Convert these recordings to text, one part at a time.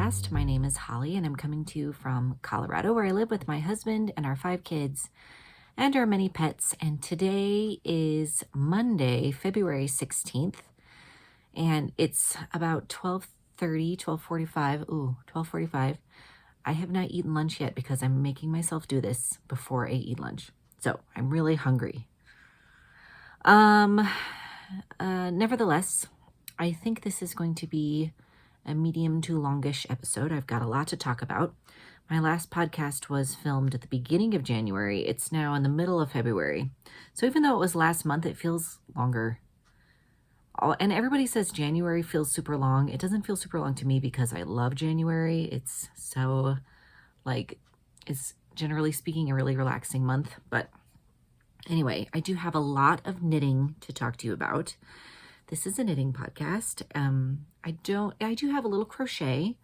podcast. My name is Holly, and I'm coming to you from Colorado, where I live with my husband and our 5 kids and our many pets. And today is Monday, February 16th, and it's about 12:45. I have not eaten lunch yet because I'm making myself do this before I eat lunch. So I'm really hungry. Nevertheless, I think this is going to be a medium to longish episode. I've got a lot to talk about. My last podcast was filmed at the beginning of January. It's now in the middle of February. So even though it was last month, it feels longer. And everybody says January feels super long. It doesn't feel super long to me because I love January. It's so, it's generally speaking a really relaxing month. But anyway, I do have a lot of knitting to talk to you about. This is a knitting podcast. I do have a little crochet,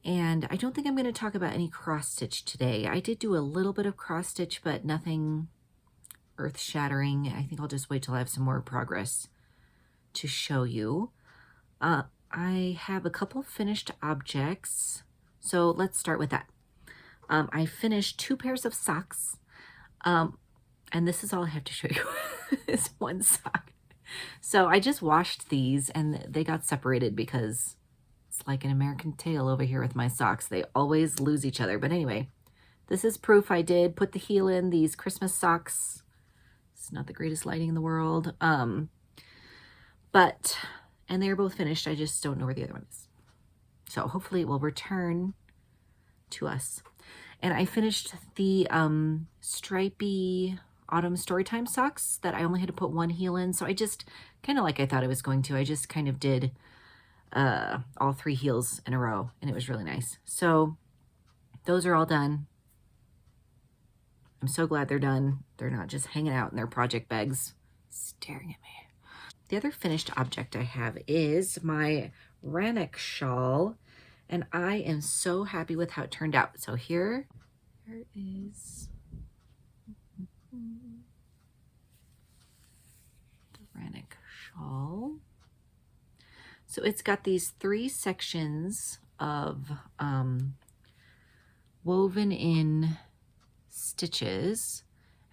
and I don't think I'm going to talk about any cross stitch today. I did do a little bit of cross stitch, but nothing earth shattering. I think I'll just wait till I have some more progress to show you. I have a couple finished objects. So let's start with that. I finished 2 pairs of socks. And this is all I have to show you is one sock. So I just washed these and they got separated because it's like an American Tail over here with my socks. They always lose each other. But anyway, this is proof I did put the heel in these Christmas socks. It's not the greatest lighting in the world. And they're both finished. I just don't know where the other one is. So hopefully it will return to us. And I finished the stripy autumn storytime socks that I only had to put one heel in. So I just kind of like I thought I was going to. I just kind of did all 3 heels in a row, and it was really nice. So those are all done. I'm so glad they're done. They're not just hanging out in their project bags staring at me. The other finished object I have is my Rannoch Shawl, and I am so happy with how it turned out. So here is the Rannoch Shawl. So it's got these 3 sections of woven in stitches,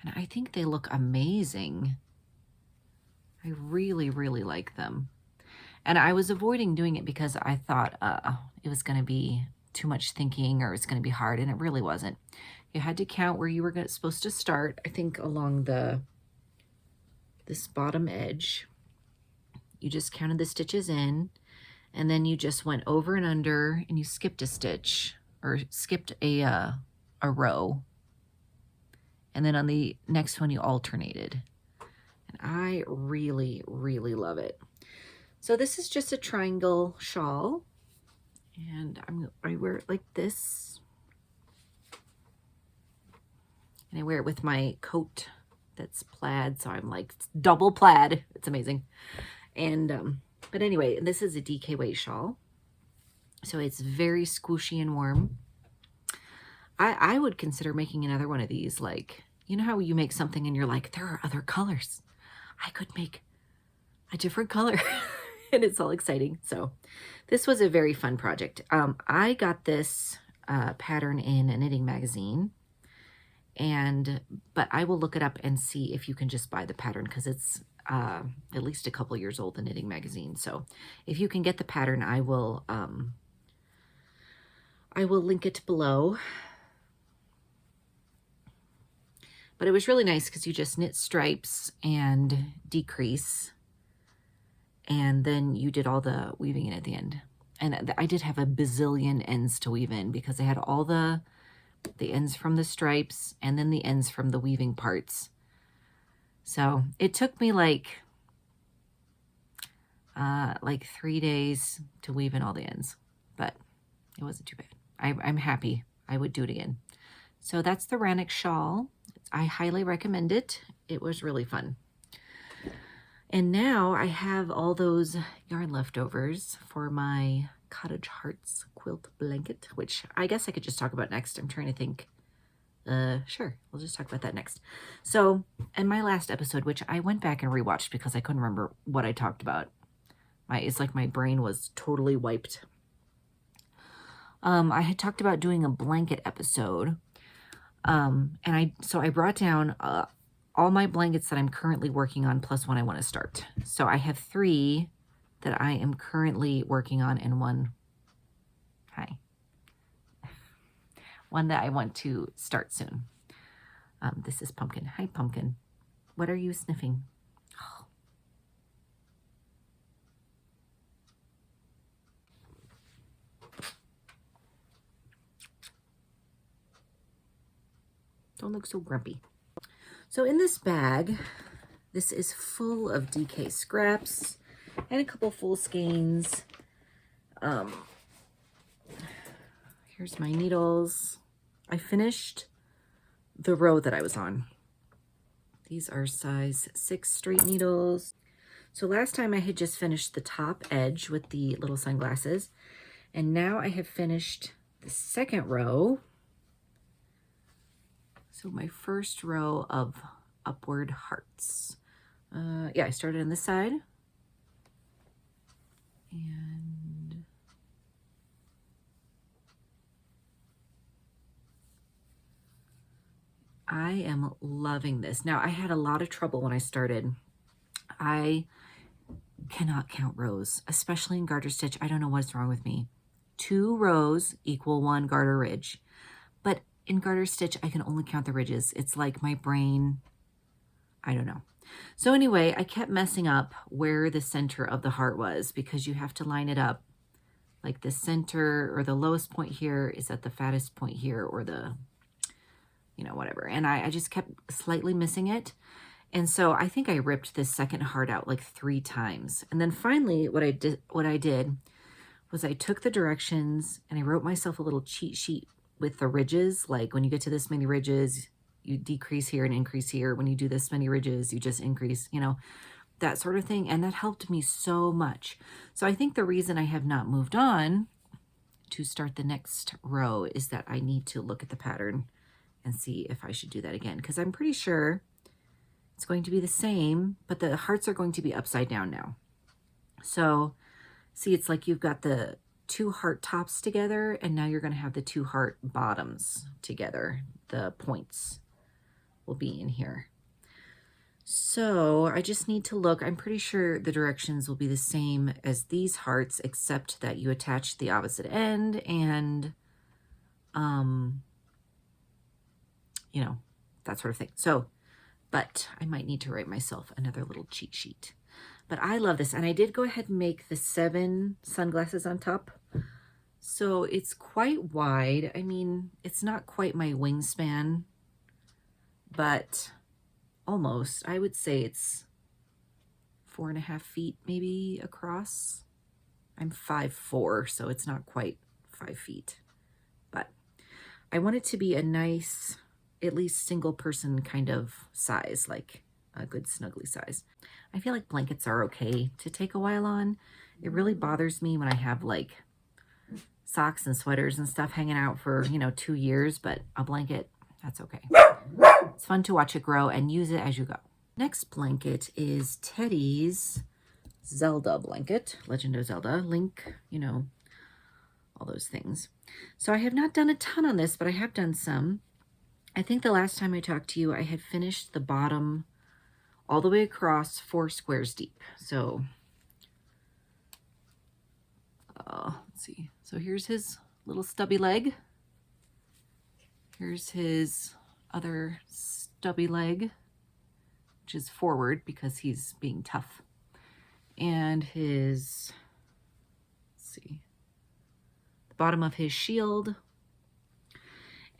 and I think they look amazing. I really, really like them. And I was avoiding doing it because I thought it was going to be too much thinking or it's going to be hard, and it really wasn't. You had to count where you were supposed to start, I think along this bottom edge. You just counted the stitches in, and then you just went over and under, and you skipped a stitch or skipped a row. And then on the next one, you alternated. And I really, really love it. So this is just a triangle shawl, and I wear it like this. And I wear it with my coat that's plaid, so I'm like double plaid. It's amazing. And but anyway, this is a DK weight shawl, so it's very squishy and warm. I would consider making another one of these. Like, you know how you make something and you're like, there are other colors. I could make a different color. And it's all exciting. So this was a very fun project. I got this pattern in a knitting magazine, but I will look it up and see if you can just buy the pattern, because it's at least a couple years old, the knitting magazine. So if you can get the pattern, I will link it below. But it was really nice because you just knit stripes and decrease, and then you did all the weaving in at the end. And I did have a bazillion ends to weave in because I had all the ends from the stripes and then the ends from the weaving parts. So it took me like 3 days to weave in all the ends, but it wasn't too bad. I'm happy. I would do it again. So that's the Rannoch Shawl. I highly recommend it. It was really fun. And now I have all those yarn leftovers for my Cottage Hearts quilt blanket, which I guess I could just talk about next. I'm trying to think. Sure, we'll just talk about that next. So in my last episode, which I went back and rewatched because I couldn't remember what I talked about. It's like my brain was totally wiped. I had talked about doing a blanket episode. And I brought down all my blankets that I'm currently working on plus one I want to start. So I have 3 that I am currently working on and one that I want to start soon. This is Pumpkin. Hi, Pumpkin. What are you sniffing? Oh. Don't look so grumpy. So in this bag, this is full of DK scraps and a couple full skeins. Here's my needles. I finished the row that I was on. These are size 6 straight needles. So last time I had just finished the top edge with the little sunglasses, and now I have finished the second row. So my first row of upward hearts. Yeah, I started on this side. And I am loving this. Now, I had a lot of trouble when I started. I cannot count rows, especially in garter stitch. I don't know what's wrong with me. 2 rows equal 1 garter ridge. But in garter stitch, I can only count the ridges. It's like my brain, I don't know. So anyway, I kept messing up where the center of the heart was because you have to line it up. Like the center or the lowest point here is at the fattest point here, or the, you know, whatever. And I just kept slightly missing it. And so I think I ripped this second heart out like 3 times. And then finally what I did was I took the directions and I wrote myself a little cheat sheet with the ridges. Like when you get to this many ridges, you decrease here and increase here. When you do this many ridges, you just increase, you know, that sort of thing. And that helped me so much. So I think the reason I have not moved on to start the next row is that I need to look at the pattern and see if I should do that again. Because I'm pretty sure it's going to be the same, but the hearts are going to be upside down now. So see, it's like you've got the 2 heart tops together, and now you're going to have the 2 heart bottoms together. The points will be in here. So I just need to look. I'm pretty sure the directions will be the same as these hearts, except that you attach the opposite end and, you know, that sort of thing. So, but I might need to write myself another little cheat sheet. But I love this. And I did go ahead and make the 7 sunglasses on top. So it's quite wide. I mean, it's not quite my wingspan, but almost. I would say it's 4.5 feet maybe across. I'm 5'4", so it's not quite 5 feet. But I want it to be a nice, at least single person kind of size, like a good snuggly size. I feel like blankets are okay to take a while on. It really bothers me when I have like socks and sweaters and stuff hanging out for, you know, 2 years, but a blanket, that's okay. It's fun to watch it grow and use it as you go. Next blanket is Teddy's Zelda blanket, Legend of Zelda, Link, you know, all those things. So I have not done a ton on this, but I have done some. I think the last time I talked to you, I had finished the bottom all the way across 4 squares deep. So, let's see. So here's his little stubby leg. Here's his other stubby leg, which is forward because he's being tough. And his, let's see, the bottom of his shield.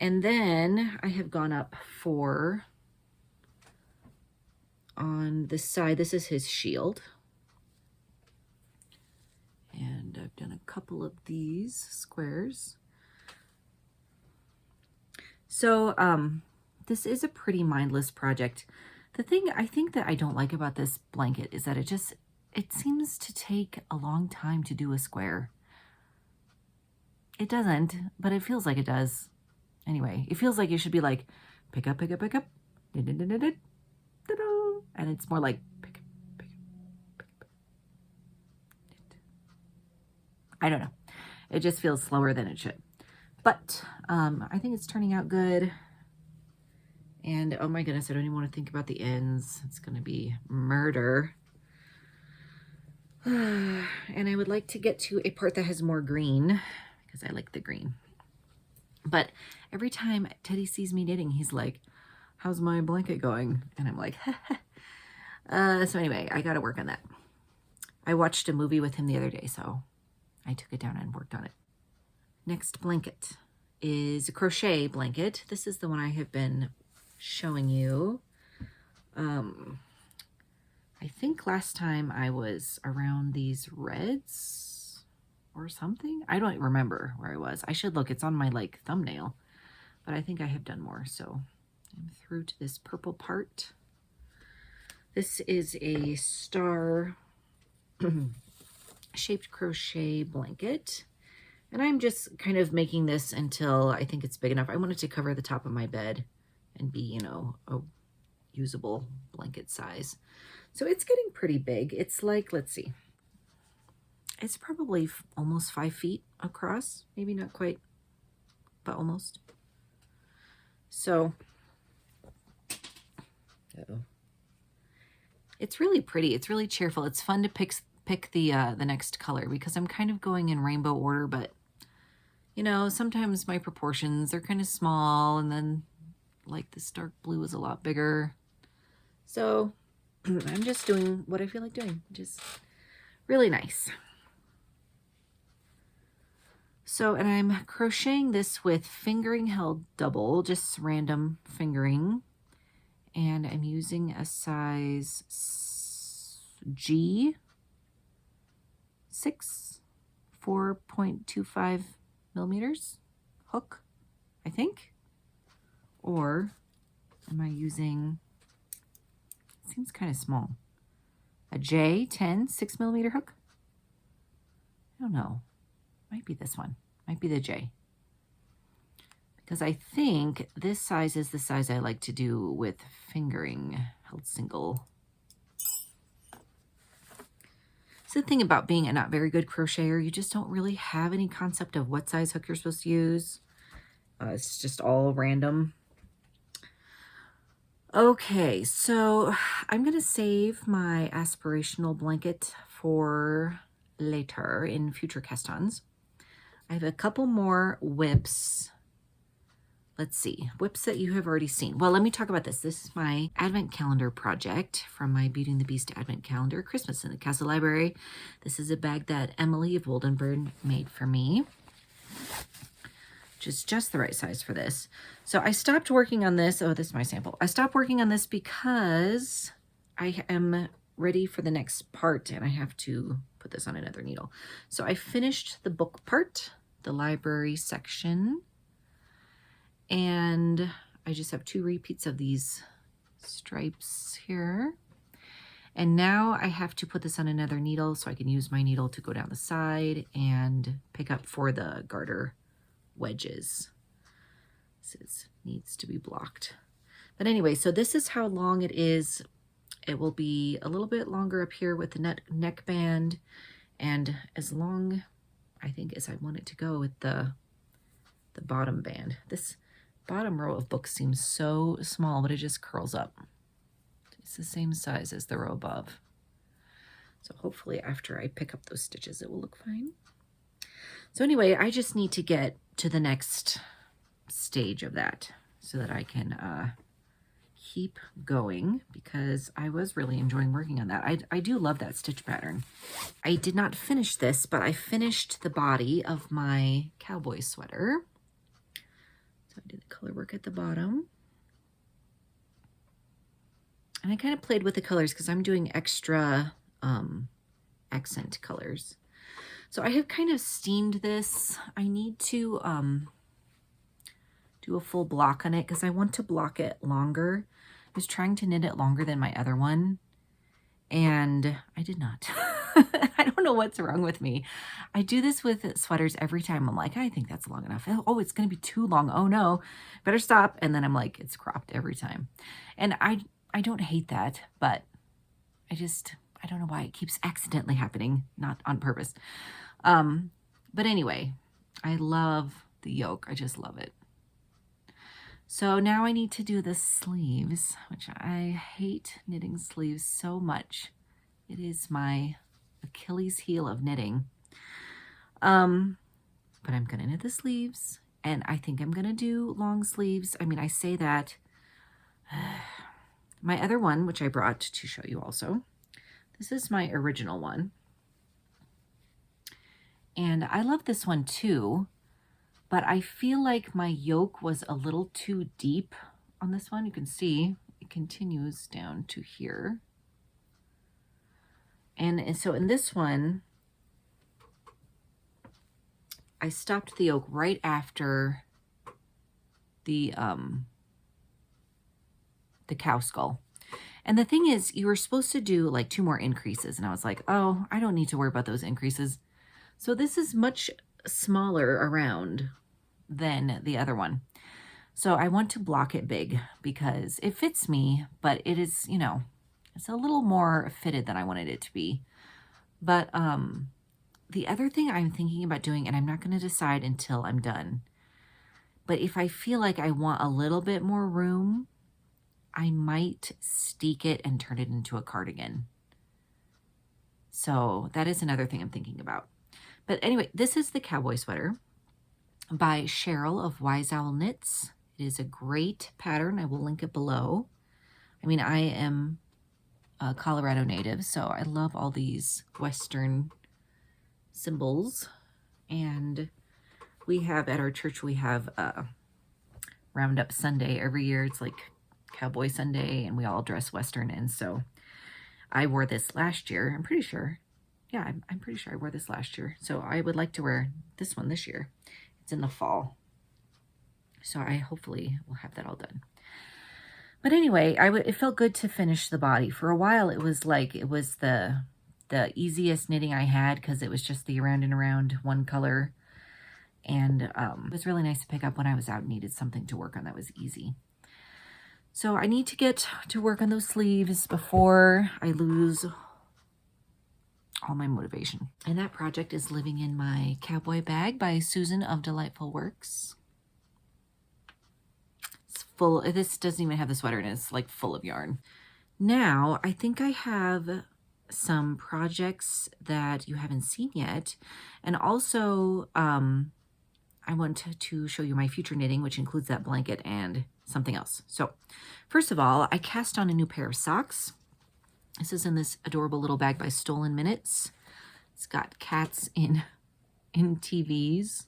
And then I have gone up 4 on this side. This is his shield. And I've done a couple of these squares. So this is a pretty mindless project. The thing I think that I don't like about this blanket is that it seems to take a long time to do a square. It doesn't, but it feels like it does. Anyway, it feels like it should be like, pick up, pick up, pick up, and it's more like, pick up, pick up, pick up. I don't know. It just feels slower than it should. But I think it's turning out good. And oh my goodness, I don't even want to think about the ends. It's going to be murder. And I would like to get to a part that has more green because I like the green. But every time Teddy sees me knitting, he's like, how's my blanket going? And I'm like, so anyway, I got to work on that. I watched a movie with him the other day, so I took it down and worked on it. Next blanket is a crochet blanket. This is the one I have been showing you. I think last time I was around these reds or something. I don't remember where I was. I should look. It's on my like thumbnail, but I think I have done more. So I'm through to this purple part. This is a star shaped crochet blanket. And I'm just kind of making this until I think it's big enough. I want it to cover the top of my bed and be, you know, a usable blanket size. So it's getting pretty big. It's like, let's see, it's probably almost 5 feet across. Maybe not quite, but almost. So, it's really pretty. It's really cheerful. It's fun to pick the next color because I'm kind of going in rainbow order, but you know, sometimes my proportions are kind of small, and then like this dark blue is a lot bigger. So I'm just doing what I feel like doing, just really nice. So, and I'm crocheting this with fingering held double, just random fingering. And I'm using a size G 6, 4.25 millimeters hook, I think. Or am I using, it seems kind of small, a J10 6 millimeter hook? I don't know. Might be this one. Might be the J. Because I think this size is the size I like to do with fingering held single. So the thing about being a not very good crocheter, you just don't really have any concept of what size hook you're supposed to use. It's just all random. Okay, so I'm going to save my aspirational blanket for later in future cast-ons. I have a couple more whips. Let's see, whips that you have already seen. Well, let me talk about this. This is my advent calendar project from my Beauty and the Beast advent calendar, Christmas in the Castle Library. This is a bag that Emily of Woldenburg made for me, which is just the right size for this. So I stopped working on this. Oh, this is my sample. I stopped working on this because I am ready for the next part and I have to put this on another needle. So I finished the book part, the library section, and I just have 2 repeats of these stripes here. And now I have to put this on another needle so I can use my needle to go down the side and pick up for the garter wedges. This needs to be blocked. But anyway, so this is how long it is. It will be a little bit longer up here with the neckband, and as long, I think, as I want it to go with the bottom band. This bottom row of books seems so small, but it just curls up. It's the same size as the row above. So hopefully after I pick up those stitches, it will look fine. So anyway, I just need to get to the next stage of that so that I can keep going, because I was really enjoying working on that. I do love that stitch pattern. I did not finish this, but I finished the body of my cowboy sweater. So I did the color work at the bottom. And I kind of played with the colors because I'm doing extra accent colors. So I have kind of steamed this. I need to do a full block on it because I want to block it longer. I was trying to knit it longer than my other one, and I did not. I don't know what's wrong with me. I do this with sweaters every time. I'm like, I think that's long enough. Oh, it's going to be too long. Oh no, better stop. And then I'm like, it's cropped every time. And I don't hate that, but I don't know why it keeps accidentally happening, not on purpose. But anyway, I love the yoke. I just love it. So now I need to do the sleeves, which I hate knitting sleeves so much. It is my Achilles heel of knitting. But I'm gonna knit the sleeves, and I think I'm gonna do long sleeves. I mean, I say that. My other one, which I brought to show you also, this is my original one. And I love this one too, but I feel like my yoke was a little too deep on this one. You can see it continues down to here. And so in this one, I stopped the yoke right after the cow skull. And the thing is, you were supposed to do like 2 more increases. And I was like, oh, I don't need to worry about those increases. So this is much smaller around than the other one. So I want to block it big because it fits me, but it is, you know, it's a little more fitted than I wanted it to be. But the other thing I'm thinking about doing, and I'm not going to decide until I'm done, but if I feel like I want a little bit more room, I might steek it and turn it into a cardigan. So that is another thing I'm thinking about. But anyway, this is the cowboy sweater by Cheryl of Wise Owl Knits. It is a great pattern. I will link it below. I mean, I am a Colorado native, so I love all these Western symbols. And we have, at our church, we have Roundup Sunday every year. It's like Cowboy Sunday, and we all dress Western. And so I wore this last year. I'm pretty sure. Yeah, I'm pretty sure I wore this last year. So I would like to wear this one this year. It's in the fall. So I hopefully will have that all done. But anyway, it felt good to finish the body. For a while, it was like, it was the easiest knitting I had because it was just the around and around one color. And it was really nice to pick up when I was out and needed something to work on that was easy. So I need to get to work on those sleeves before I lose all my motivation. And that project is living in my cowboy bag by Susan of Delightful Works. It's full. This doesn't even have the sweater in it. It's like full of yarn. Now, I think I have some projects that you haven't seen yet. And also, I want to show you my future knitting, which includes that blanket and something else. So first of all, I cast on a new pair of socks. This is in this adorable little bag by Stolen Minutes. It's got cats in TVs.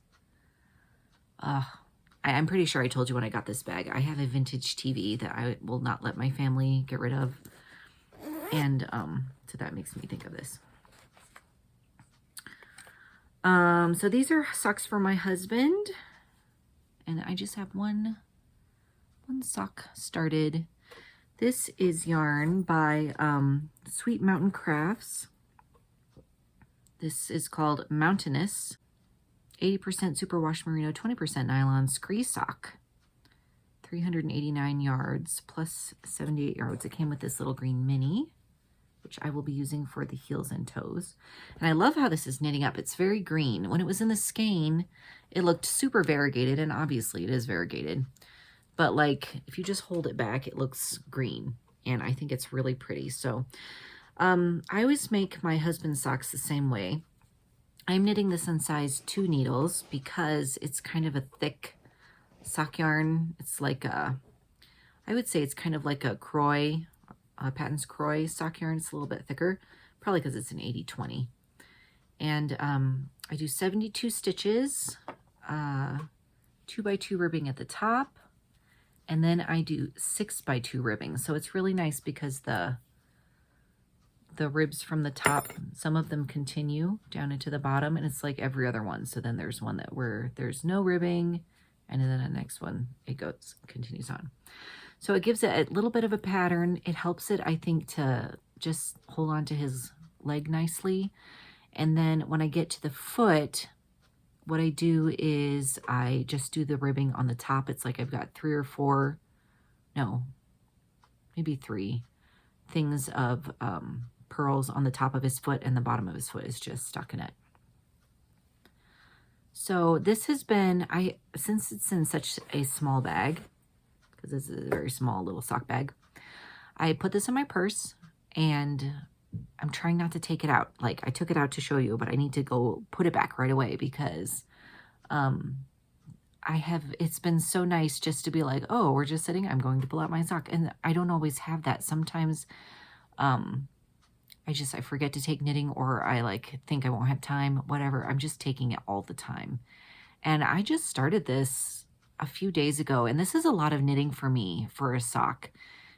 I'm pretty sure I told you when I got this bag. I have a vintage TV that I will not let my family get rid of. And so that makes me think of this. So these are socks for my husband. And I just have one sock started. This is yarn by Sweet Mountain Crafts. This is called Mountainous. 80% superwash merino, 20% nylon scree sock. 389 yards plus 78 yards. It came with this little green mini, which I will be using for the heels and toes. And I love how this is knitting up. It's very green. When it was in the skein, it looked super variegated, and obviously it is variegated. But like, if you just hold it back, it looks green, and I think it's really pretty. So I always make my husband's socks the same way. I'm knitting this on size 2 needles because it's kind of a thick sock yarn. It's like I would say it's kind of like a Croy, Patton's Croy sock yarn. It's a little bit thicker, probably because it's an 80-20. And I do 72 stitches, 2x2 ribbing at the top, and then I do 6x2 ribbing. So it's really nice because the ribs from the top, some of them continue down into the bottom, and it's like every other one. So then there's one where there's no ribbing, and then the next one it continues on. So it gives it a little bit of a pattern. It helps it, I think, to just hold on to his leg nicely. And then when I get to the foot, what I do is I just do the ribbing on the top. It's like I've got 3 or 4, no, maybe 3 things of pearls on the top of his foot, and the bottom of his foot is just stockinette. So this has been, since it's in such a small bag, because this is a very small little sock bag, I put this in my purse and I'm trying not to take it out. Like, I took it out to show you, but I need to go put it back right away because it's been so nice just to be like, oh, we're just sitting, I'm going to pull out my sock. And I don't always have that. Sometimes I forget to take knitting, or I like think I won't have time, whatever. I'm just taking it all the time. And I just started this a few days ago, and this is a lot of knitting for me for a sock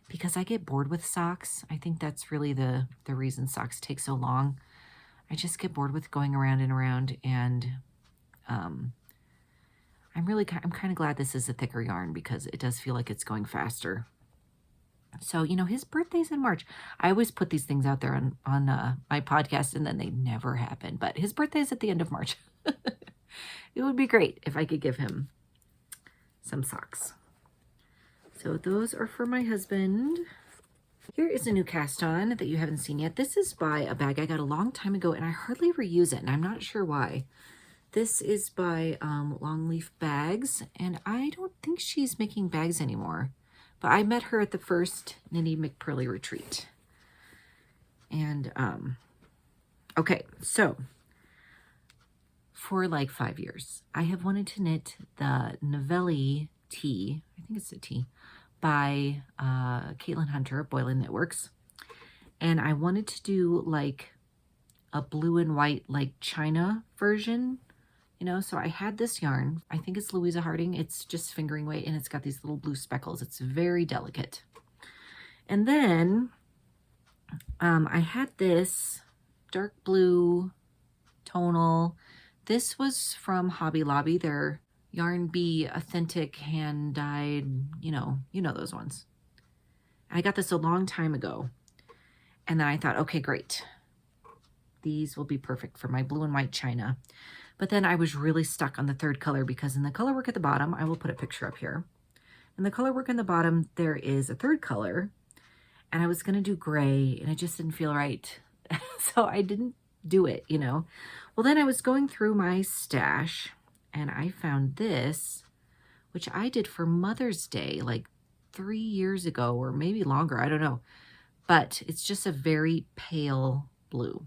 because I get bored with socks. I think that's really the reason socks take so long. I just get bored with going around and around, and I'm kind of glad this is a thicker yarn because it does feel like it's going faster. So, you know, his birthday's in March. I always put these things out there on my podcast, and then they never happen. But his birthday's at the end of March. It would be great if I could give him some socks. So those are for my husband. Here is a new cast on that you haven't seen yet. This is by a bag I got a long time ago, and I hardly ever use it, and I'm not sure why. This is by Longleaf Bags, and I don't think she's making bags anymore. But I met her at the first Knitty McPurley retreat. And, okay, so for like 5 years, I have wanted to knit the Navelli tee, I think it's a tee, by Caitlin Hunter of Boylan Knitworks. And I wanted to do like a blue and white, like China version, you know, so I had this yarn. I think it's Louisa Harding. It's just fingering weight, and it's got these little blue speckles. It's very delicate. And then I had this dark blue tonal. This was from Hobby Lobby. Their Yarn Bee Authentic hand dyed, you know those ones. I got this a long time ago. And then I thought, okay, great. These will be perfect for my blue and white China. But then I was really stuck on the third color because in the color work at the bottom, I will put a picture up here. In the color work in the bottom, there is a third color, and I was going to do gray, and it just didn't feel right. So I didn't do it, you know. Well, then I was going through my stash, and I found this, which I did for Mother's Day like 3 years ago, or maybe longer, I don't know. But it's just a very pale blue.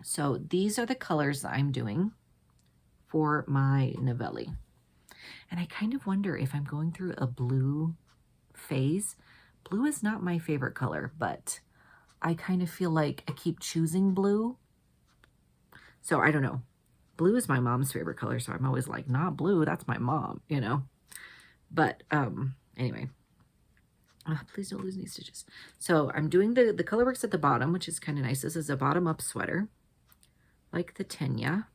So these are the colors that I'm doing for my Navelli. And I kind of wonder if I'm going through a blue phase. Blue is not my favorite color, but I kind of feel like I keep choosing blue. So I don't know. Blue is my mom's favorite color, so I'm always like, not blue, that's my mom, you know. But anyway. Please don't lose any stitches. So I'm doing the color works at the bottom, which is kind of nice. This is a bottom-up sweater, like the Tenya.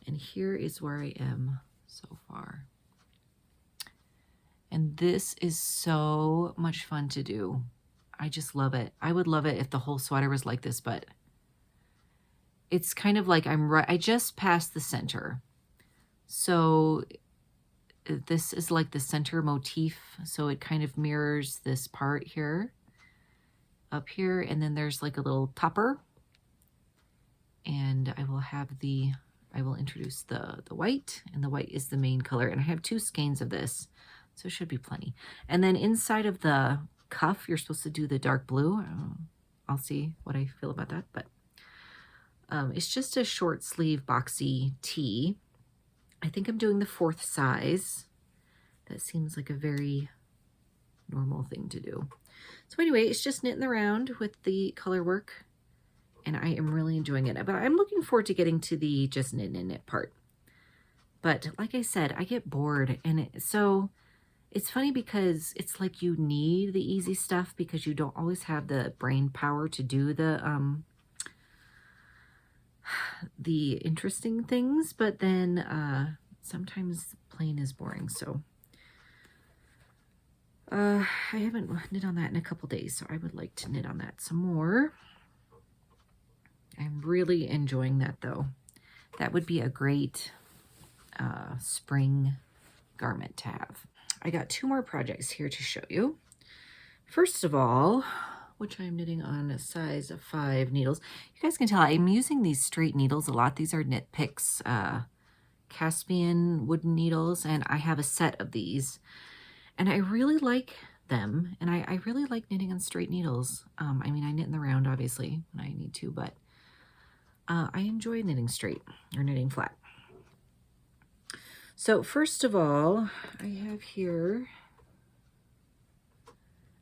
And here is where I am so far. And this is so much fun to do. I just love it. I would love it if the whole sweater was like this, but it's kind of like I just passed the center. So this is like the center motif. So it kind of mirrors this part here, up here. And then there's like a little topper. And I will introduce the white, and the white is the main color. And I have 2 skeins of this, so it should be plenty. And then inside of the cuff, you're supposed to do the dark blue. I'll see what I feel about that, but it's just a short sleeve boxy tee. I think I'm doing the 4th size. That seems like a very normal thing to do. So anyway, it's just knitting around with the color work, and I am really enjoying it. But I'm looking forward to getting to the just knit and knit part. But like I said, I get bored, and so it's funny because it's like you need the easy stuff because you don't always have the brain power to do the interesting things. But then sometimes plain is boring. So I haven't knit on that in a couple days, so I would like to knit on that some more. I'm really enjoying that, though. That would be a great spring garment to have. I got 2 more projects here to show you. First of all, which I'm knitting on a size 5 needles. You guys can tell I'm using these straight needles a lot. These are Knit Picks Caspian wooden needles, and I have a set of these, and I really like them, and I really like knitting on straight needles. I mean, I knit in the round, obviously, when I need to, but I enjoy knitting straight or knitting flat. So first of all, I have here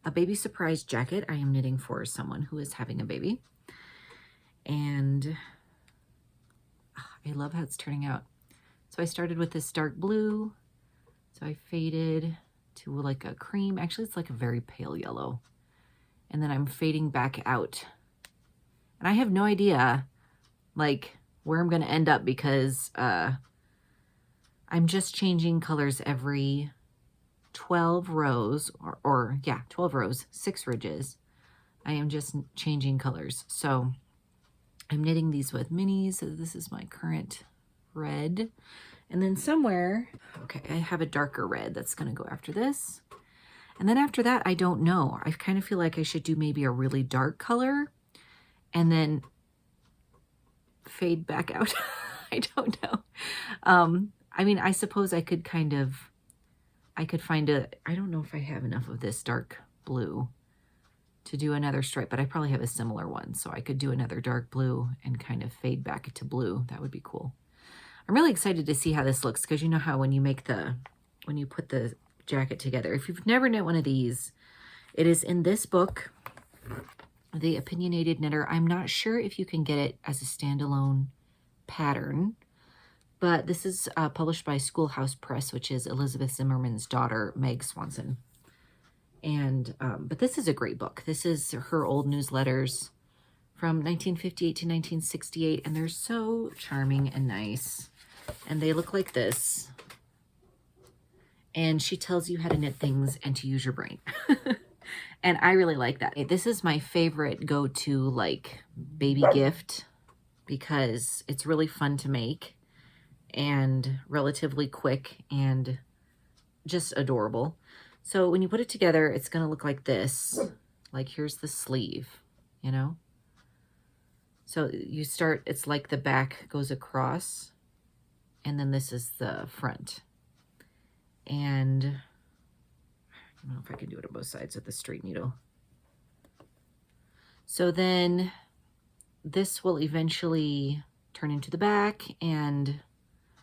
a baby surprise jacket I am knitting for someone who is having a baby. And I love how it's turning out. So I started with this dark blue. So I faded to like a cream. Actually, it's like a very pale yellow. And then I'm fading back out. And I have no idea like where I'm going to end up because I'm just changing colors every 12 rows or 12 rows, 6 ridges. I am just changing colors. So I'm knitting these with minis. So this is my current red. And then somewhere, okay, I have a darker red that's going to go after this. And then after that, I don't know. I kind of feel like I should do maybe a really dark color and then fade back out. I don't know. I mean, I suppose I could find I don't know if I have enough of this dark blue to do another stripe, but I probably have a similar one. So I could do another dark blue and kind of fade back to blue. That would be cool. I'm really excited to see how this looks because you know how when you put the jacket together, if you've never knit one of these, it is in this book, The Opinionated Knitter. I'm not sure if you can get it as a standalone pattern, but this is published by Schoolhouse Press, which is Elizabeth Zimmerman's daughter, Meg Swanson. And but this is a great book. This is her old newsletters from 1958 to 1968, and they're so charming and nice. And they look like this. And she tells you how to knit things and to use your brain. And I really like that. This is my favorite go-to like baby gift because it's really fun to make and relatively quick and just adorable. So when you put it together, it's going to look like this. Like here's the sleeve, you know? So you start, it's like the back goes across and then this is the front. And I don't know if I can do it on both sides with the straight needle. So then this will eventually turn into the back, and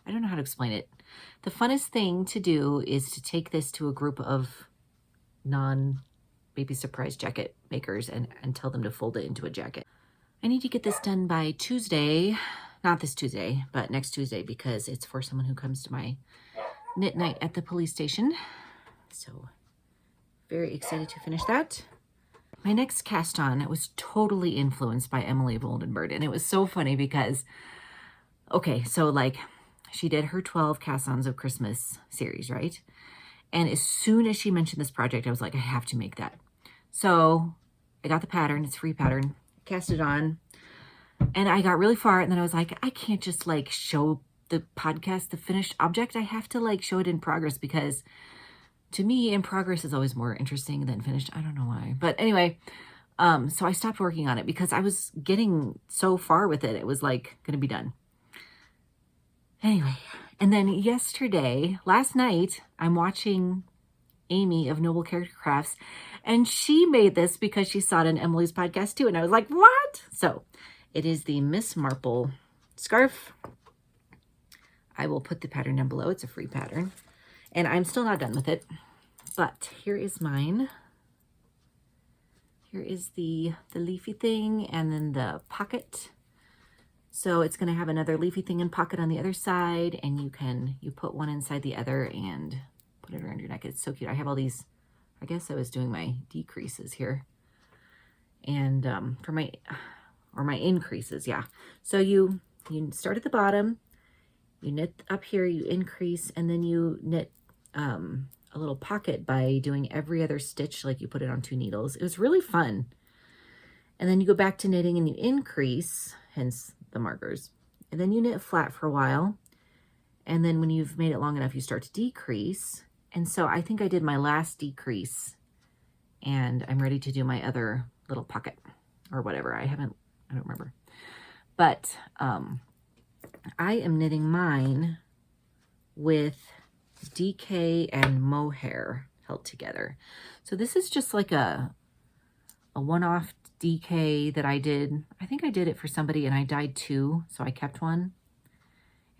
I don't know how to explain it. The funnest thing to do is to take this to a group of non-baby surprise jacket makers and tell them to fold it into a jacket. I need to get this done by Tuesday, not this Tuesday, but next Tuesday, because it's for someone who comes to my knit night at the police station. So very excited to finish that. My next cast on was totally influenced by Emily of Oldenburg, and it was so funny because, okay, so like she did her 12 cast-ons of Christmas series, right? And as soon as she mentioned this project, I was like, I have to make that. So I got the pattern, it's a free pattern, cast it on, and I got really far, and then I was like, I can't just like show the podcast the finished object. I have to like show it in progress because to me, in progress is always more interesting than finished. I don't know why. But anyway, so I stopped working on it because I was getting so far with it. It was like going to be done. Anyway, and then last night, I'm watching Amy of Noble Character Crafts, and she made this because she saw it in Emily's podcast too. And I was like, what? So it is the Miss Marple Scarf. I will put the pattern down below. It's a free pattern. And I'm still not done with it, but here is mine. Here is the leafy thing and then the pocket. So it's going to have another leafy thing and pocket on the other side, and you put one inside the other and put it around your neck. It's so cute. I have all these, I guess I was doing my decreases here. And for my increases, yeah. So you start at the bottom, you knit up here, you increase, and then you knit a little pocket by doing every other stitch, like you put it on 2 needles. It was really fun. And then you go back to knitting and you increase, hence the markers. And then you knit flat for a while. And then when you've made it long enough, you start to decrease. And so I think I did my last decrease and I'm ready to do my other little pocket or whatever. I don't remember. But I am knitting mine with DK and mohair held together. So this is just like a one-off DK that I did. I think I did it for somebody and I dyed 2, so I kept one.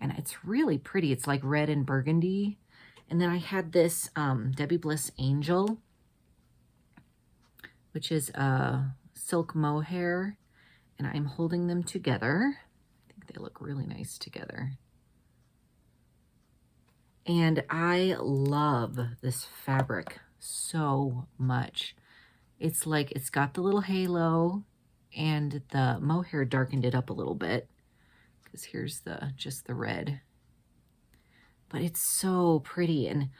And it's really pretty. It's like red and burgundy. And then I had this Debbie Bliss Angel, which is silk mohair, and I'm holding them together. I think they look really nice together. And I love this fabric so much. It's like, it's got the little halo, and the mohair darkened it up a little bit, because here's just the red. But it's so pretty, and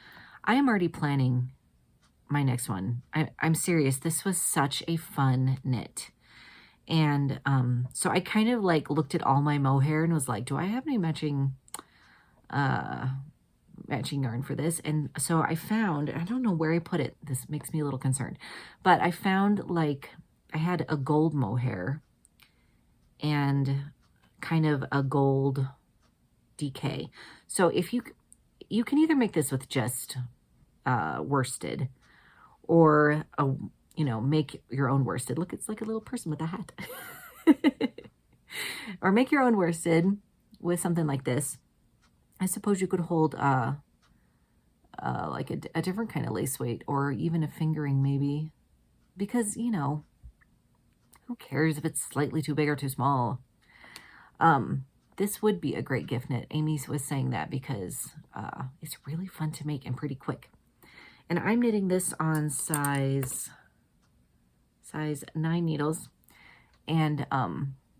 I am already planning my next one. I'm serious. This was such a fun knit. And so I kind of like looked at all my mohair and was like, do I have any matching yarn for this? And so I found, I don't know where I put it. This makes me a little concerned, but I found like I had a gold mohair and kind of a gold DK. So if you can either make this with just worsted, or make your own worsted. Look, it's like a little person with a hat. Or make your own worsted with something like this. I suppose you could hold like a different kind of lace weight, or even a fingering maybe, because who cares if it's slightly too big or too small. This would be a great gift knit. Amy was saying that because it's really fun to make and pretty quick. And I'm knitting this on size 9 needles. And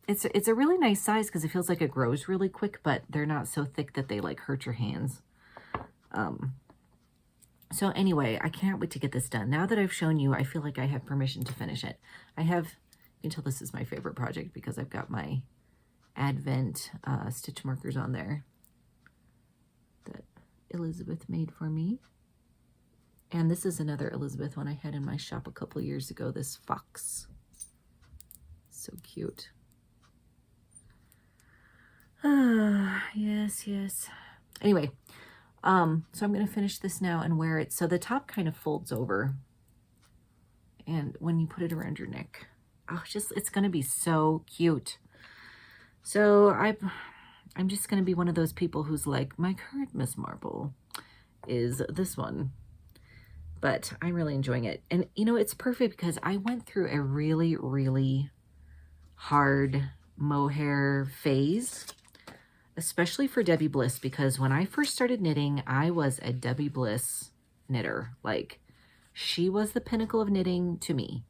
it's a really nice size because it feels like it grows really quick, but they're not so thick that they like hurt your hands. So anyway, I can't wait to get this done. Now that I've shown you, I feel like I have permission to finish it. You can tell this is my favorite project because I've got my Advent stitch markers on there that Elizabeth made for me. And this is another Elizabeth one I had in my shop a couple years ago, this fox. So cute. Yes. Anyway, so I'm going to finish this now and wear it. So the top kind of folds over. And when you put it around your neck, it's going to be so cute. So I'm just going to be one of those people who's like, my current Miss Marple is this one. But I'm really enjoying it. And, it's perfect because I went through a really, really hard mohair phase, especially for Debbie Bliss, because when I first started knitting, I was a Debbie Bliss knitter. Like, she was the pinnacle of knitting to me.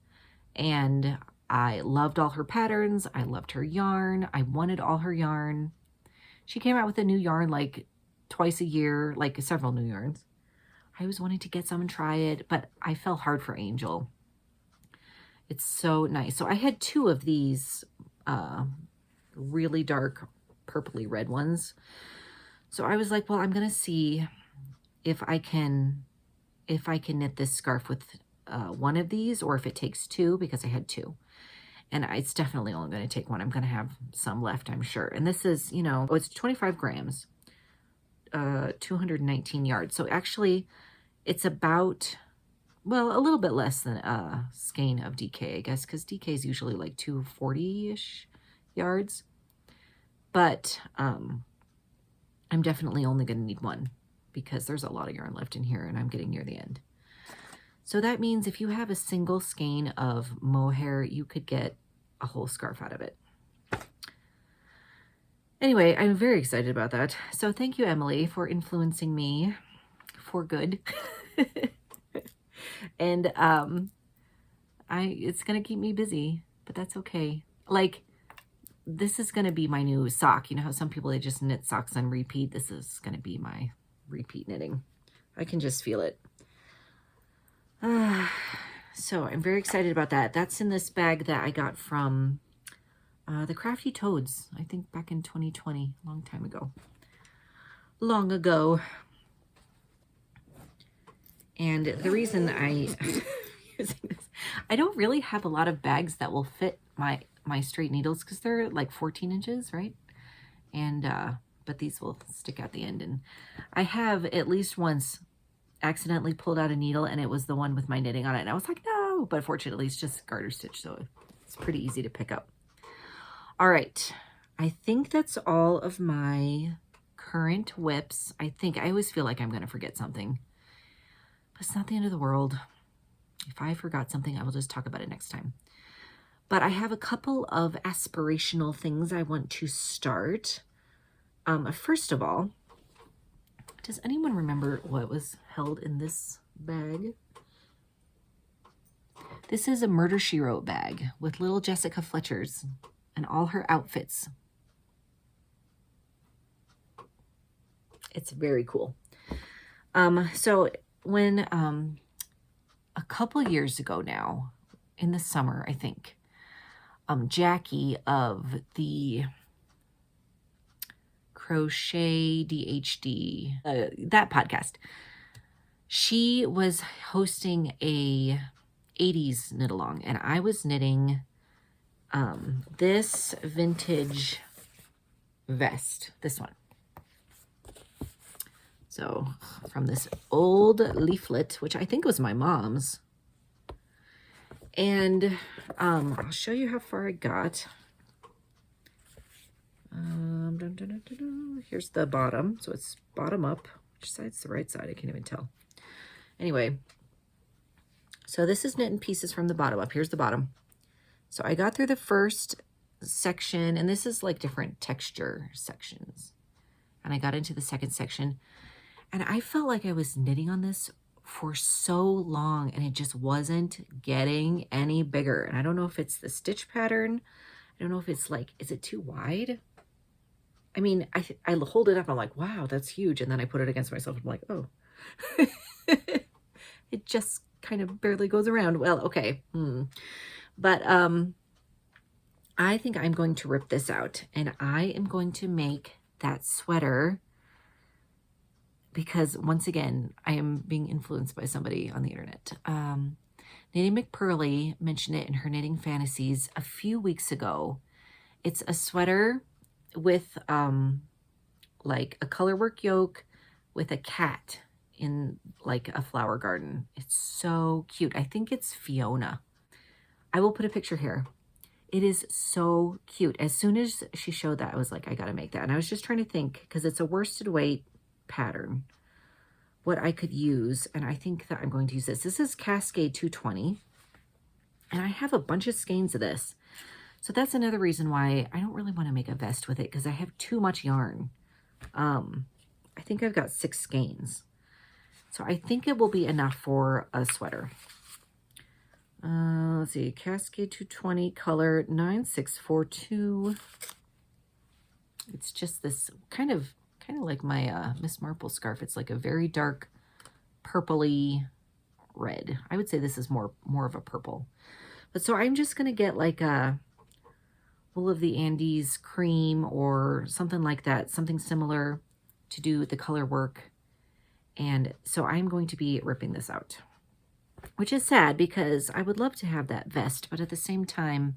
And I loved all her patterns. I loved her yarn. I wanted all her yarn. She came out with a new yarn like twice a year, like several new yarns. I was wanting to get some and try it, but I fell hard for Angel. It's so nice. So I had 2 of these really dark purpley red ones. So I was like, well, I'm going to see if I can knit this scarf with one of these, or if it takes 2, because I had 2. And it's definitely only going to take one. I'm going to have some left, I'm sure. And this is, it's 25 grams. 219 yards. So actually it's about, well, a little bit less than a skein of DK, I guess, because DK is usually like 240-ish yards. But I'm definitely only going to need 1 because there's a lot of yarn left in here and I'm getting near the end. So that means if you have a single skein of mohair, you could get a whole scarf out of it. Anyway, I'm very excited about that. So thank you, Emily, for influencing me for good. And it's going to keep me busy, but that's okay. Like, this is going to be my new sock. You know how some people, they just knit socks on repeat? This is going to be my repeat knitting. I can just feel it. So I'm very excited about that. That's in this bag that I got from the Crafty Toads, I think back in 2020, long time ago. Long ago. And the reason I don't really have a lot of bags that will fit my straight needles because they're like 14 inches, right? And, but these will stick out the end. And I have at least once accidentally pulled out a needle and it was the one with my knitting on it. And I was like, no, but fortunately it's just garter stitch. So it's pretty easy to pick up. All right. I think that's all of my current whips. I always feel like I'm going to forget something, but it's not the end of the world. If I forgot something, I will just talk about it next time. But I have a couple of aspirational things I want to start. First of all, does anyone remember what was held in this bag? This is a Murder, She Wrote bag with little Jessica Fletcher's and all her outfits. It's very cool. So when a couple years ago now, in the summer, I think, Jackie of the Crochet DHD, that podcast, she was hosting a 80s knit along, and I was knitting this vintage vest, this one. So from this old leaflet, which I think was my mom's. And I'll show you how far I got. Here's the bottom. So it's bottom up. Which side's the right side? I can't even tell. Anyway, so this is knit in pieces from the bottom up. Here's the bottom. So I got through the first section, and this is like different texture sections. And I got into the second section, and I felt like I was knitting on this for so long, and it just wasn't getting any bigger. And I don't know if it's the stitch pattern. I don't know if it's like, is it too wide? I mean, I hold it up, I'm like, wow, that's huge. And then I put it against myself, I'm like, oh. It just kind of barely goes around. Well, okay. But I think I'm going to rip this out, and I am going to make that sweater because, once again, I am being influenced by somebody on the internet. Knitting McPurley mentioned it in her Knitting Fantasies a few weeks ago. It's a sweater with like a colorwork yoke with a cat in like a flower garden. It's so cute. I think it's Fiona. I will put a picture here. It is so cute. As soon as she showed that, I was like, I gotta make that. And I was just trying to think, because it's a worsted weight pattern, what I could use. And I think that I'm going to use this. This is Cascade 220. And I have a bunch of skeins of this. So that's another reason why I don't really want to make a vest with it, because I have too much yarn. I think I've got 6 skeins. So I think it will be enough for a sweater. Let's see, Cascade 220, color 9642. It's just this kind of like my Miss Marple scarf. It's like a very dark purpley red. I would say this is more of a purple. But so I'm just gonna get like a Wool of the Andes cream or something like that, something similar to do the color work. And so I'm going to be ripping this out, which is sad because I would love to have that vest, but at the same time,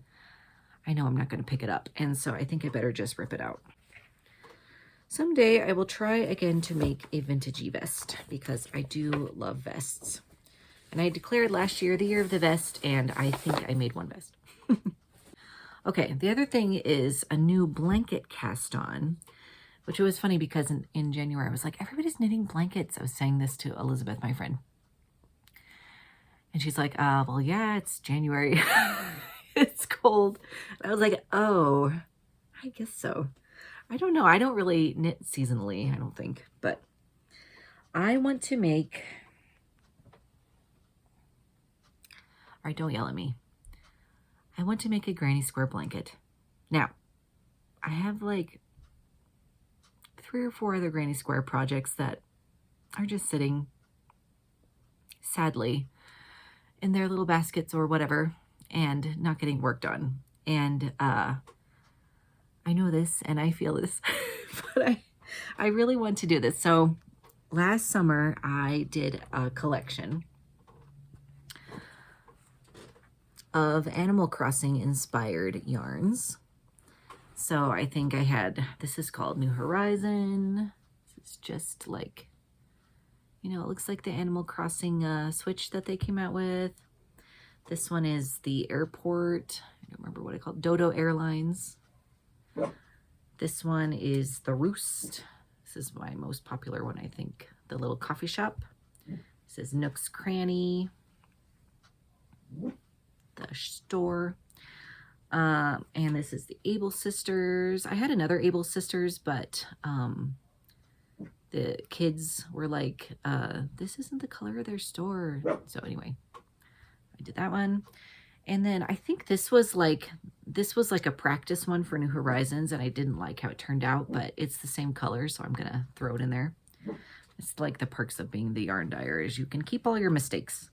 I know I'm not going to pick it up. And so I think I better just rip it out. Someday I will try again to make a vintagey vest because I do love vests. And I declared last year the year of the vest, and I think I made one vest. Okay, the other thing is a new blanket cast on, which was funny because in January I was like, everybody's knitting blankets. I was saying this to Elizabeth, my friend. And she's like, well, yeah, it's January. It's cold. I was like, oh, I guess so. I don't know. I don't really knit seasonally, I don't think. But I want to make... All right, don't yell at me. I want to make a granny square blanket. Now, I have like 3 or 4 other granny square projects that are just sitting, sadly, in their little baskets or whatever, and not getting worked on. And I know this and I feel this, but I really want to do this. So last summer I did a collection of Animal Crossing inspired yarns. So I think I had, this is called New Horizon. This is just like, you know, it looks like the Animal Crossing Switch that they came out with. This one is the airport. I don't remember what I called it. Dodo Airlines. This one is the Roost. This is my most popular one, I think. The little coffee shop. This is Nook's Cranny. The store. And this is the Able Sisters. I had another Able Sisters, but the kids were like, this isn't the color of their store. So anyway, I did that one. And then I think this was like a practice one for New Horizons, and I didn't like how it turned out, but it's the same color, so I'm gonna throw it in there. It's like the perks of being the yarn dyer is you can keep all your mistakes.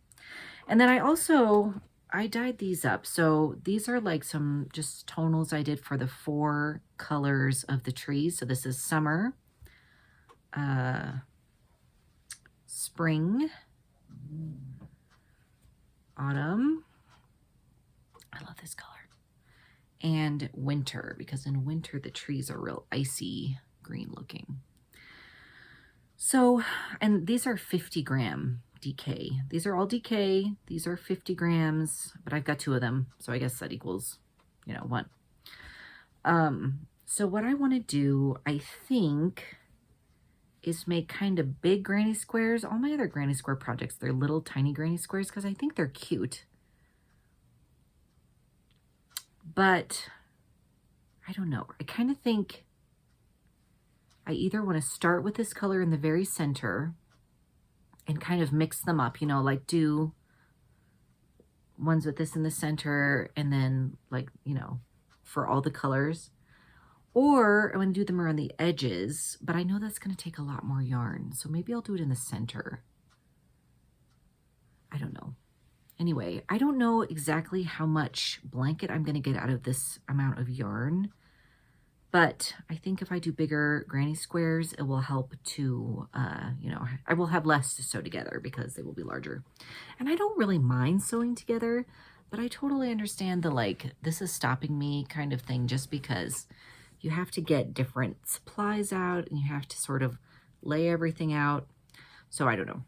And then I dyed these up. So these are like some just tonals I did for the 4 colors of the trees. So this is summer, spring, autumn. I love this color. And winter, because in winter the trees are real icy green looking. So, and these are 50-gram DK. These are all DK. These are 50 grams, but I've got 2 of them. So I guess that equals, you know, 1. So what I want to do, I think, is make kind of big granny squares. All my other granny square projects, they're little tiny granny squares because I think they're cute. But I don't know. I kind of think I either want to start with this color in the very center and kind of mix them up, you know, like do ones with this in the center and then like, you know, for all the colors. Or I want to do them around the edges, but I know that's going to take a lot more yarn. So maybe I'll do it in the center. I don't know. Anyway, I don't know exactly how much blanket I'm going to get out of this amount of yarn, but I think if I do bigger granny squares, it will help to, you know, I will have less to sew together because they will be larger. And I don't really mind sewing together, but I totally understand the like, this is stopping me kind of thing, just because you have to get different supplies out and you have to sort of lay everything out. So I don't know.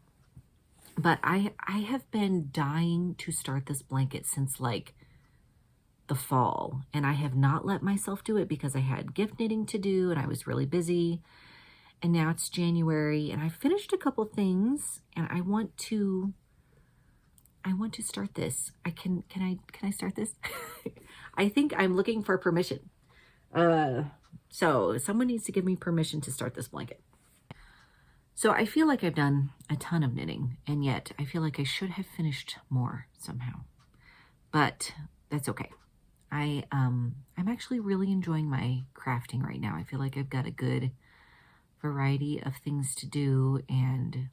But I have been dying to start this blanket since like the fall, and I have not let myself do it because I had gift knitting to do and I was really busy. And now it's January and I finished a couple things and I want to start this. Can I start this? I think I'm looking for permission. So someone needs to give me permission to start this blanket. So I feel like I've done a ton of knitting, and yet I feel like I should have finished more somehow, but that's okay. I'm actually really enjoying my crafting right now. I feel like I've got a good variety of things to do and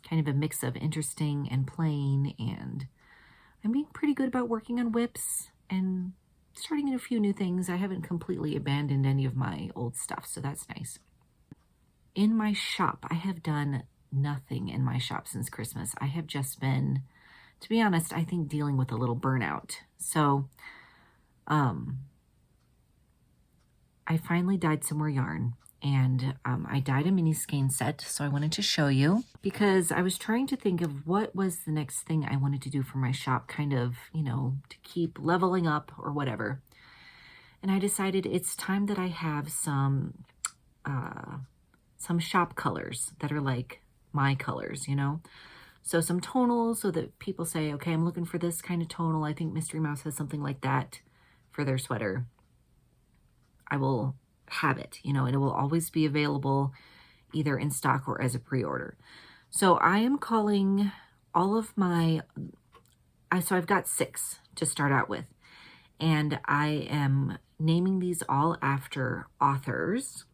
kind of a mix of interesting and plain, and I'm being pretty good about working on whips and starting in a few new things. I haven't completely abandoned any of my old stuff, so that's nice. In my shop, I have done nothing in my shop since Christmas. I have just been, to be honest, I think dealing with a little burnout. So I finally dyed some more yarn, and I dyed a mini skein set. So I wanted to show you because I was trying to think of what was the next thing I wanted to do for my shop, kind of, you know, to keep leveling up or whatever. And I decided it's time that I have some shop colors that are like my colors, you know? So some tonals so that people say, okay, I'm looking for this kind of tonal. I think Mystery Mouse has something like that for their sweater. I will have it, you know, and it will always be available either in stock or as a pre-order. So I am calling all of my, so I've got 6 to start out with, and I am naming these all after authors.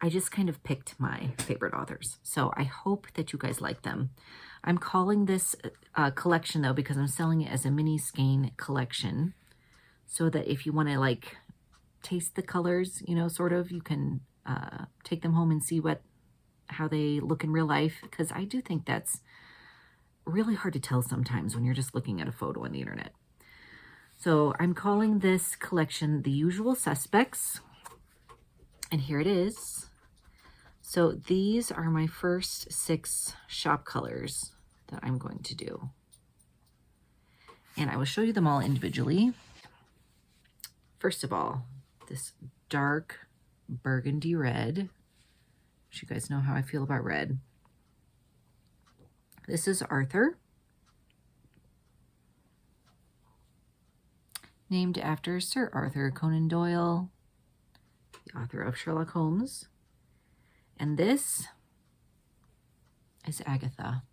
I just kind of picked my favorite authors. So I hope that you guys like them. I'm calling this collection though, because I'm selling it as a mini skein collection, so that if you want to like taste the colors, you know, sort of, you can take them home and see how they look in real life. Because I do think that's really hard to tell sometimes when you're just looking at a photo on the internet. So I'm calling this collection The Usual Suspects, and here it is. So these are my first 6 shop colors that I'm going to do. And I will show you them all individually. First of all, this dark burgundy red, which you guys know how I feel about red. This is Arthur, named after Sir Arthur Conan Doyle, the author of Sherlock Holmes. And this is Agatha,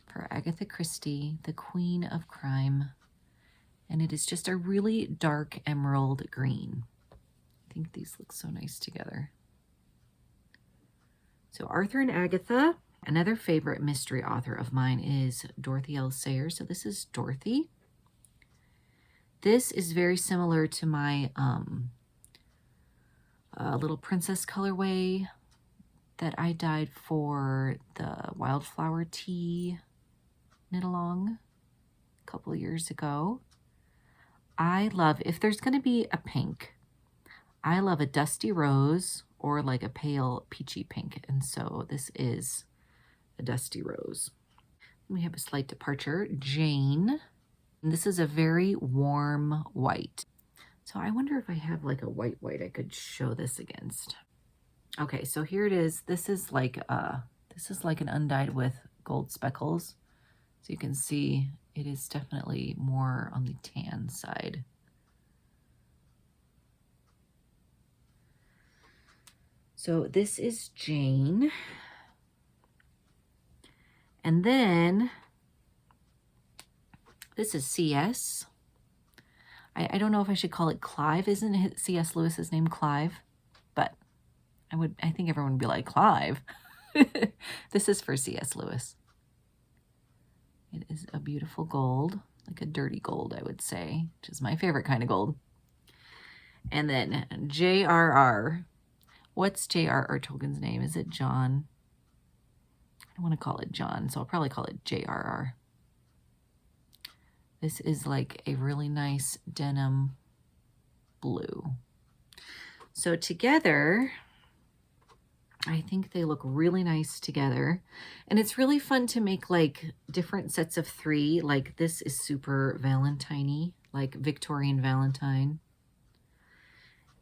for Agatha Christie, the Queen of Crime. And it is just a really dark emerald green. I think these look so nice together. So Arthur and Agatha. Another favorite mystery author of mine is Dorothy L. Sayers. So this is Dorothy. This is very similar to my Little Princess colorway that I dyed for the Wildflower Tea knit along a couple of years ago. I love, if there's going to be a pink, I love a dusty rose or like a pale peachy pink. And so this is a dusty rose. We have a slight departure, Jane. And this is a very warm white. So I wonder if I have like a white I could show this against. Okay, so here it is. This is like an undyed with gold speckles. So you can see it is definitely more on the tan side. So this is Jane. And then this is CS. I don't know if I should call it Clive. Isn't C.S. Lewis's name Clive? But I think everyone would be like, Clive. This is for C.S. Lewis. It is a beautiful gold, like a dirty gold, I would say, which is my favorite kind of gold. And then J.R.R. What's J.R.R. Tolkien's name? Is it John? I don't want to call it John, so I'll probably call it J.R.R. This is like a really nice denim blue. So together, I think they look really nice together. And it's really fun to make like different sets of 3. Like this is super Valentine-y, like Victorian Valentine.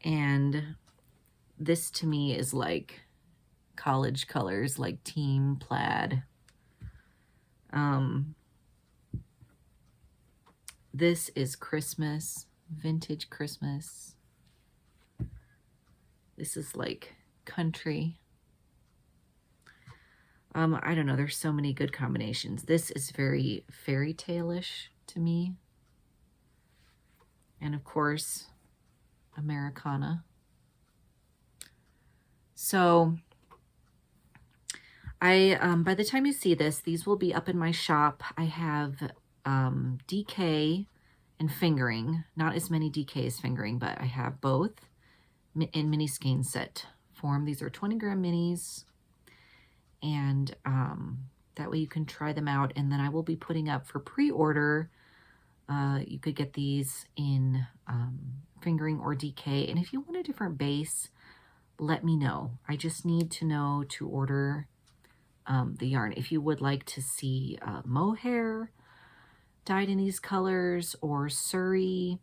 And this to me is like college colors, like team plaid. This is Christmas, vintage Christmas. This is like country. I don't know, there's so many good combinations. This is very fairy tale-ish to me. And of course, Americana. So by the time you see this, these will be up in my shop. I have DK and fingering, not as many DK as fingering, but I have both in mini skein set form. These are 20-gram minis, and that way you can try them out. And then I will be putting up for pre-order. You could get these in fingering or DK, and if you want a different base, let me know. I just need to know to order the yarn. If you would like to see mohair dyed in these colors, or Surrey,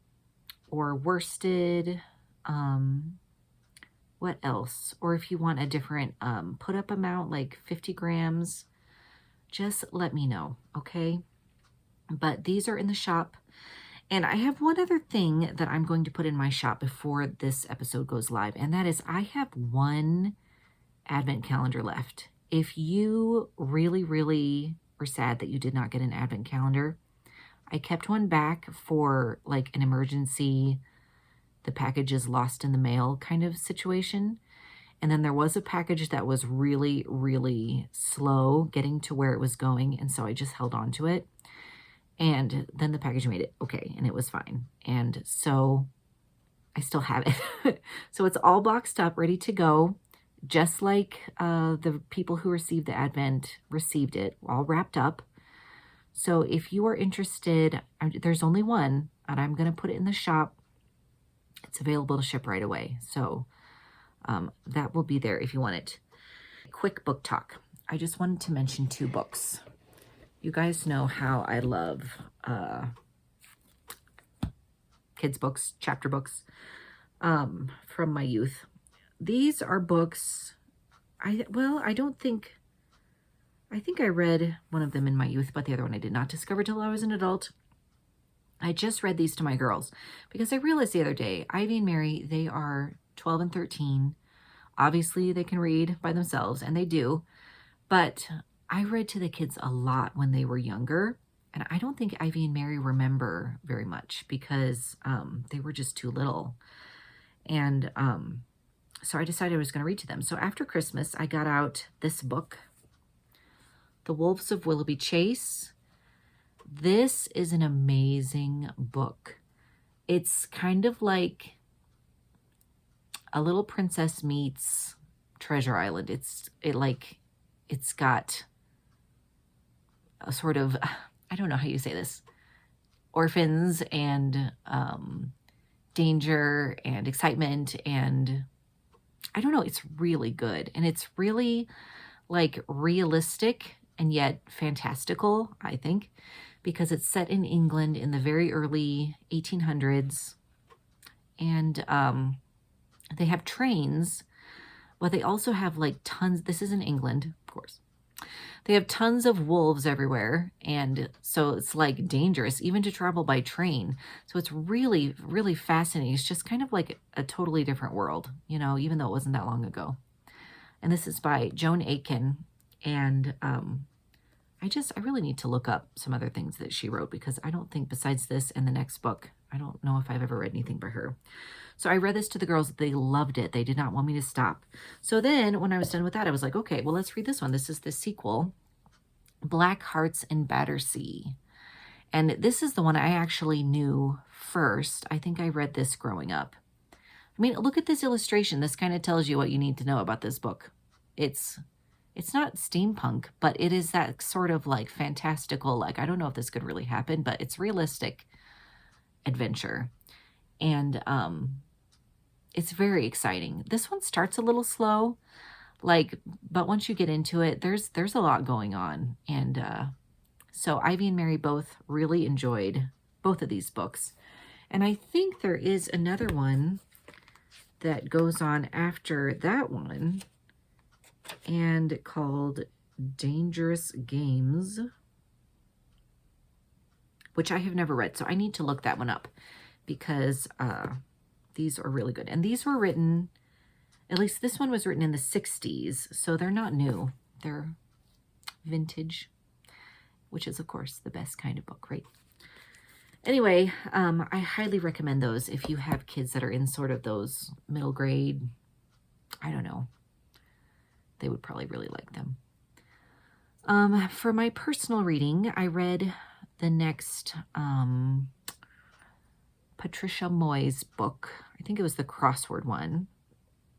or worsted, what else? Or if you want a different put up amount, like 50 grams, just let me know, okay? But these are in the shop. And I have one other thing that I'm going to put in my shop before this episode goes live, and that is I have one advent calendar left. If you really, really were sad that you did not get an advent calendar, I kept one back for like an emergency, the package is lost in the mail kind of situation. And then there was a package that was really, really slow getting to where it was going. And so I just held on to it. And then the package made it okay, and it was fine. And so I still have it. So it's all boxed up, ready to go, just like the people who received the advent received it, all wrapped up. So if you are interested, there's only one, and I'm going to put it in the shop. It's available to ship right away. So that will be there if you want it. Quick book talk. I just wanted to mention 2 books. You guys know how I love kids books, chapter books from my youth. These are books, I think I read one of them in my youth, but the other one I did not discover till I was an adult. I just read these to my girls because I realized the other day, Ivy and Mary, they are 12 and 13. Obviously, they can read by themselves, and they do. But I read to the kids a lot when they were younger, and I don't think Ivy and Mary remember very much because they were just too little. And so I decided I was going to read to them. So after Christmas, I got out this book, The Wolves of Willoughby Chase. This is an amazing book. It's kind of like A Little Princess meets Treasure Island. It's got a sort of, I don't know how you say this, orphans and danger and excitement, and I don't know, it's really good. And it's really like realistic and yet fantastical, I think, because it's set in England in the very early 1800s. And they have trains, but they also have like tons, this is in England, of course. They have tons of wolves everywhere, and so it's like dangerous even to travel by train. So it's really, really fascinating. It's just kind of like a totally different world, you know, even though it wasn't that long ago. And this is by Joan Aiken, and I really need to look up some other things that she wrote, because I don't think besides this and the next book, I don't know if I've ever read anything by her. So I read this to the girls. They loved it. They did not want me to stop. So then when I was done with that, I was like, okay, well, let's read this one. This is the sequel, Black Hearts in Battersea. And this is the one I actually knew first. I think I read this growing up. I mean, look at this illustration. This kind of tells you what you need to know about this book. It's not steampunk, but it is that sort of like fantastical, like, I don't know if this could really happen, but it's realistic adventure. And it's very exciting. This one starts a little slow, but once you get into it, there's a lot going on. And so Ivy and Mary both really enjoyed both of these books. And I think there is another one that goes on after that one, and called Dangerous Games, which I have never read. So I need to look that one up, because these are really good. And these were written, at least this one was written in the 60s. So they're not new. They're vintage, which is, of course, the best kind of book, right? Anyway, I highly recommend those if you have kids that are in sort of those middle grade, I don't know. They would probably really like them. For my personal reading, I read the next Patricia Moy's book. I think it was the crossword one.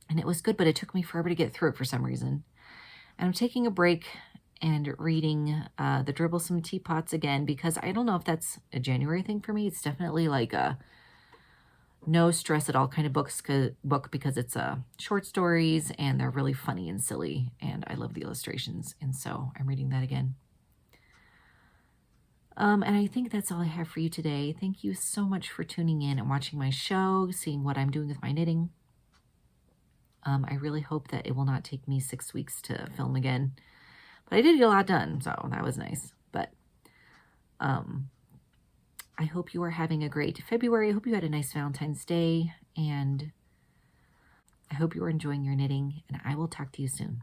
And it was good, but it took me forever to get through it for some reason. And I'm taking a break and reading The Dribblesome Teapots again, because I don't know if that's a January thing for me. It's definitely like a no stress at all kind of book, because it's short stories and they're really funny and silly, and I love the illustrations, and so I'm reading that again. And I think that's all I have for you today. Thank you so much for tuning in and watching my show, seeing what I'm doing with my knitting. I really hope that it will not take me 6 weeks to film again, but I did get a lot done, so that was nice. But I hope you are having a great February. I hope you had a nice Valentine's Day, and I hope you are enjoying your knitting, and I will talk to you soon.